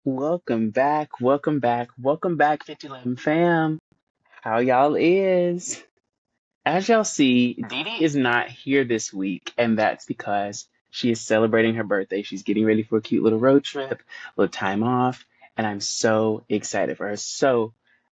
Welcome back, welcome back, welcome back, 5011 fam. How y'all is? As y'all see, Dee Dee is not here this week, and that's because she is celebrating her birthday. She's getting ready for a cute little road trip, a little time off, and I'm so excited for her. So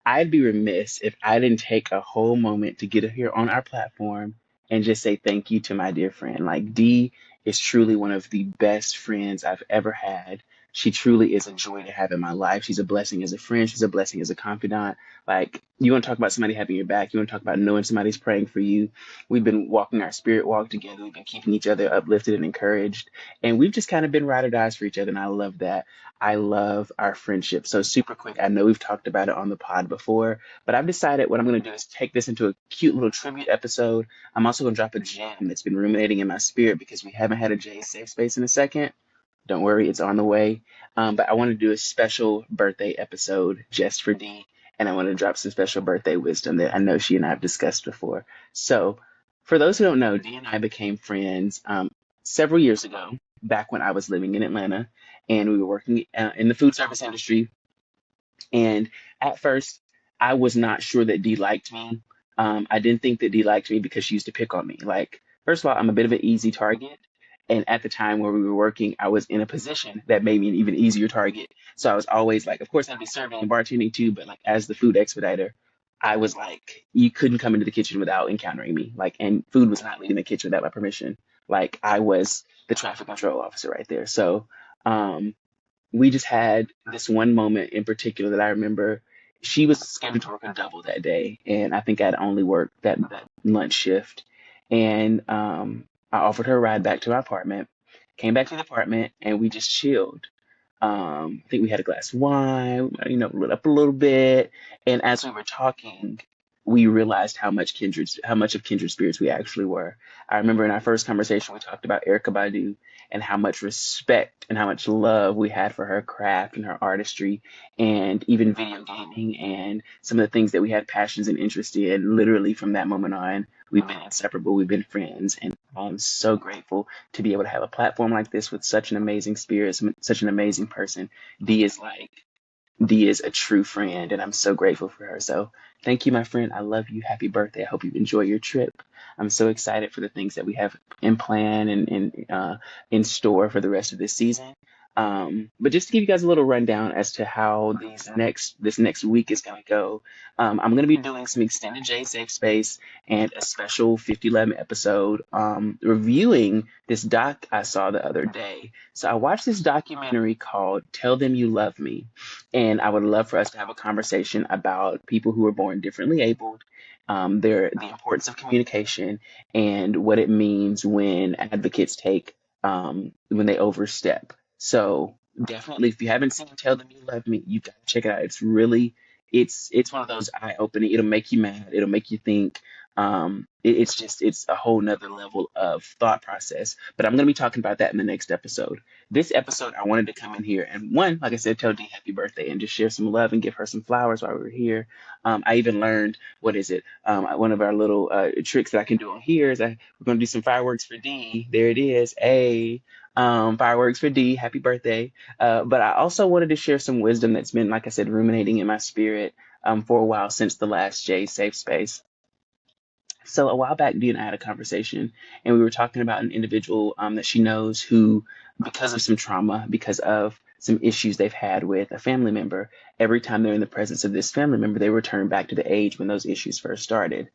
I'd be remiss if I didn't take a whole moment to get her here on our platform and just say thank you to my dear friend. Like, Dee is truly one of the best friends I've ever had. She truly is a joy to have in my life. She's a blessing as a friend. She's a blessing as a confidant. Like, you want to talk about somebody having your back. You want to talk about knowing somebody's praying for you. We've been walking our spirit walk together. We've been keeping each other uplifted and encouraged. And we've just kind of been ride or dies for each other. And I love that. I love our friendship. So, super quick, I know we've talked about it on the pod before, but I've decided what I'm going to do is take this into a cute little tribute episode. I'm also going to drop a gem that's been ruminating in my spirit because we haven't had a Jay safe space in a second. Don't worry, it's on the way. But I want to do a special birthday episode just for Dee, and I want to drop some special birthday wisdom that I know she and I have discussed before. So, for those who don't know, Dee and I became friends several years ago, back when I was living in Atlanta, and we were working in the food service industry. And at first, I was not sure that Dee liked me. I didn't think that Dee liked me because she used to pick on me. Like, first of all, I'm a bit of an easy target. And at the time where we were working, I was in a position that made me an even easier target. So I was always like, of course, I'd be serving and bartending too, but like as the food expediter, I was like, you couldn't come into the kitchen without encountering me. Like, and food was not leaving the kitchen without my permission. Like, I was the traffic control officer right there. So, um, we just had this one moment in particular that I remember. She was scheduled to work a double that day, and I think I'd only worked that lunch shift. And I offered her a ride back to my apartment, came back to the apartment, and we just chilled. I think we had a glass of wine, lit up a little bit. And as we were talking, we realized how much of kindred spirits we actually were. I remember in our first conversation, we talked about Erica Badu and how much respect and how much love we had for her craft and her artistry and even video gaming and some of the things that we had passions and interest in. Literally from that moment on, we've been inseparable. We've been friends. And I'm so grateful to be able to have a platform like this with such an amazing spirit, such an amazing person. Dee is like, Dee is a true friend, and I'm so grateful for her. So thank you, my friend. I love you. Happy birthday. I hope you enjoy your trip. I'm so excited for the things that we have in plan and in store for the rest of this season. But just to give you guys a little rundown as to how this next week is going to go, I'm going to be doing some extended J Safe Space and a special 5011 episode reviewing this doc I saw the other day. So I watched this documentary called Tell Them You Love Me, and I would love for us to have a conversation about people who are born differently abled, the importance of communication, and what it means when advocates when they overstep. So definitely, if you haven't seen Tell Them You Love Me, you gotta check it out. It's one of those eye-opening. It'll make you mad. It'll make you think. It's a whole nother level of thought process. But I'm gonna be talking about that in the next episode. This episode, I wanted to come in here and one, like I said, tell Dee happy birthday and just share some love and give her some flowers while we were here. I even learned, what is it? One of our little tricks that I can do on here is we're going to do some fireworks for Dee. There it is. Fireworks for Dee. Happy birthday. But I also wanted to share some wisdom that's been, like I said, ruminating in my spirit for a while since the last Jay Safe Space. So a while back, Dee and I had a conversation, and we were talking about an individual that she knows who, because of some trauma, because of some issues they've had with a family member, every time they're in the presence of this family member, they return back to the age when those issues first started.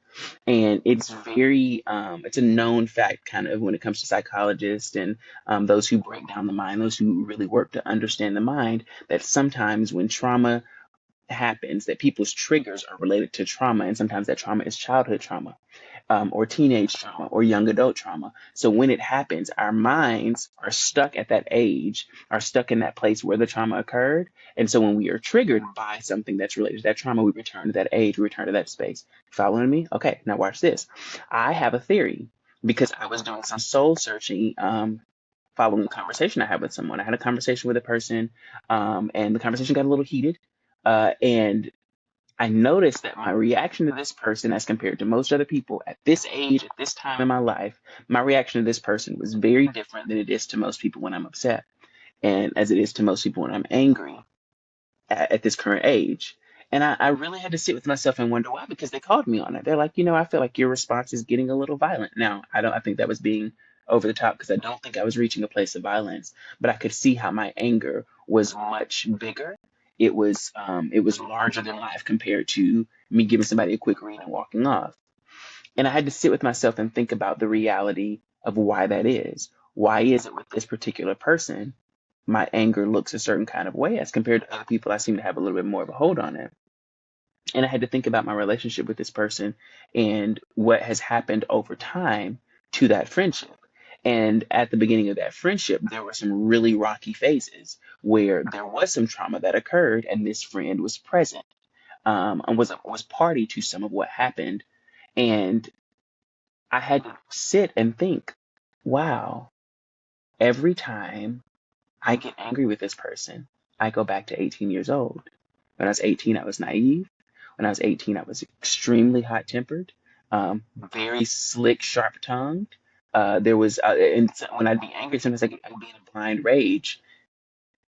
And it's a known fact kind of when it comes to psychologists and those who break down the mind, those who really work to understand the mind, that sometimes when trauma happens, that people's triggers are related to trauma, and sometimes that trauma is childhood trauma, or teenage trauma, or young adult trauma. So when it happens, our minds are stuck at that age, are stuck in that place where the trauma occurred. And so when we are triggered by something that's related to that trauma, we return to that age, we return to that space. Following me? Okay, now watch this. I have a theory because I was doing some soul searching. Following a conversation I had with someone, I had a conversation with a person, and the conversation got a little heated. And I noticed that my reaction to this person, as compared to most other people at this age, at this time in my life, my reaction to this person was very different than it is to most people when I'm upset, and as it is to most people when I'm angry. at this current age. And I really had to sit with myself and wonder why, because they called me on it. They're like, I feel like your response is getting a little violent. Now, I think that was being over the top because I don't think I was reaching a place of violence, but I could see how my anger was much bigger. It was larger than life compared to me giving somebody a quick read and walking off. And I had to sit with myself and think about the reality of why that is. Why is it with this particular person, my anger looks a certain kind of way as compared to other people? I seem to have a little bit more of a hold on it. And I had to think about my relationship with this person and what has happened over time to that friendship. And at the beginning of that friendship, there were some really rocky phases where there was some trauma that occurred, and this friend was present, and was party to some of what happened. And I had to sit and think, wow, every time I get angry with this person, I go back to 18 years old. When I was 18, I was naive. When I was 18, I was extremely hot tempered, very slick, sharp tongued. And when I'd be angry, sometimes I'd be in a blind rage.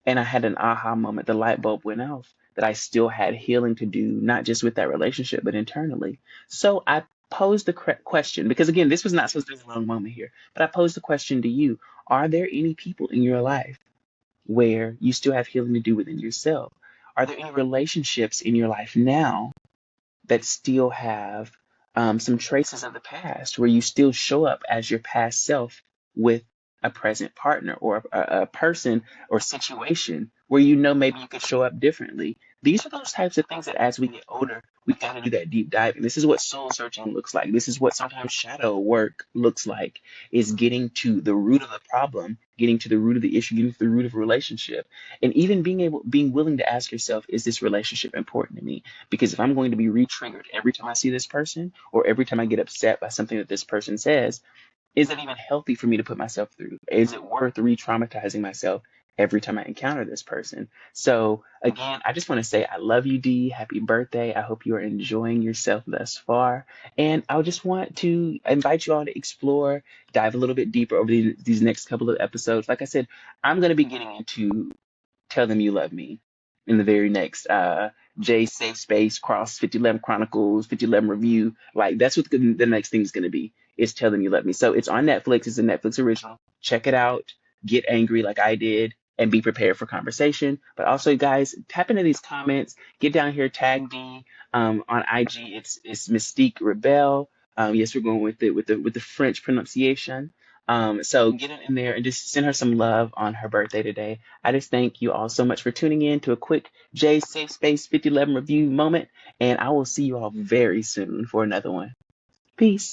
And I had an aha moment. The light bulb went off that I still had healing to do, not just with that relationship, but internally. So I posed the question, because again, this was not supposed to be a long moment here, but I posed the question to you. Are there any people in your life where you still have healing to do within yourself? Are there any relationships in your life now that still have some traces of the past, where you still show up as your past self with a present partner or a person or situation where maybe you could show up differently? These are those types of things that as we get older, we got to do that deep diving. This is what soul searching looks like. This is what sometimes shadow work looks like, is getting to the root of the problem, getting to the root of the issue, getting to the root of a relationship, and even being willing to ask yourself, is this relationship important to me? Because if I'm going to be re-triggered every time I see this person, or every time I get upset by something that this person says, is it even healthy for me to put myself through? Is it worth re-traumatizing myself every time I encounter this person? So again, I just want to say I love you, Dee. Happy birthday. I hope you are enjoying yourself thus far. And I just want to invite you all to explore, dive a little bit deeper over these next couple of episodes. Like I said, I'm going to be getting into Tell Them You Love Me in the very next J Safe Space Cross 5011 Chronicles 5011 Review. Like, that's what the next thing is going to be, is Tell Them You Love Me. So it's on Netflix. It's a Netflix original. Check it out. Get angry like I did and be prepared for conversation. But also, guys, tap into these comments. Get down here, tag D on IG. It's Mystique Rebel. Yes, we're going with it with the French pronunciation. So get in there and just send her some love on her birthday today. I just thank you all so much for tuning in to a quick J Safe Space 5011 review moment, and I will see you all very soon for another one. Peace.